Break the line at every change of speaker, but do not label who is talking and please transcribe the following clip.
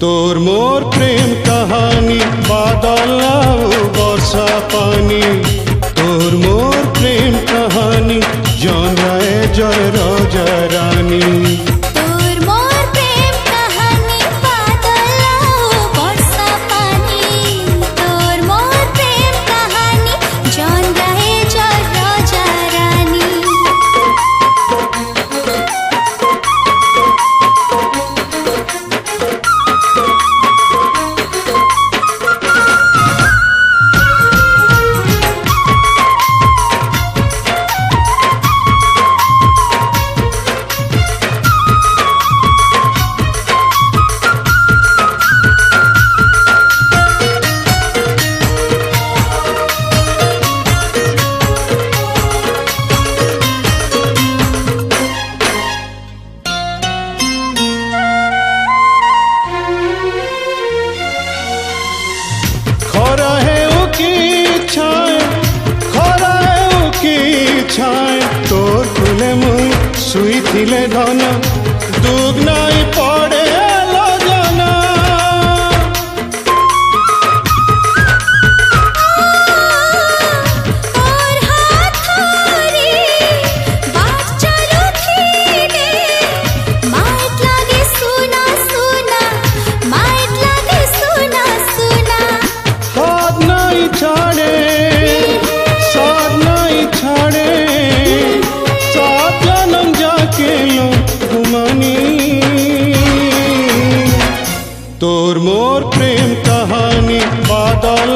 তোর মোর প্রেম কাহানি বাদল আউ বর্ষা পানি তোর মোর প্রেম কাহানি জনায় জয় রাজা রানী
তোর মোর প্রেম কাহানি বাদল আউ বর্ষা পানি তোর মোর প্রেম কাহানি জনায় জয় রাজা রানী
খরা হেউ কি ছায় খরা হেউ কি ছায় তোর ফুলে মুই শুইছিলে ধন দুগ নাই পড়ে এলো জানা
और हाथ धरी बात चलो धीरे माइट लागे सुना सुना माइट लागे सुना सुना
साथ नहीं छाड़े साथ नहीं छाड़े साथ जन्म जाके लो घुमानी তোর মোর প্রেম কাহানি বাদল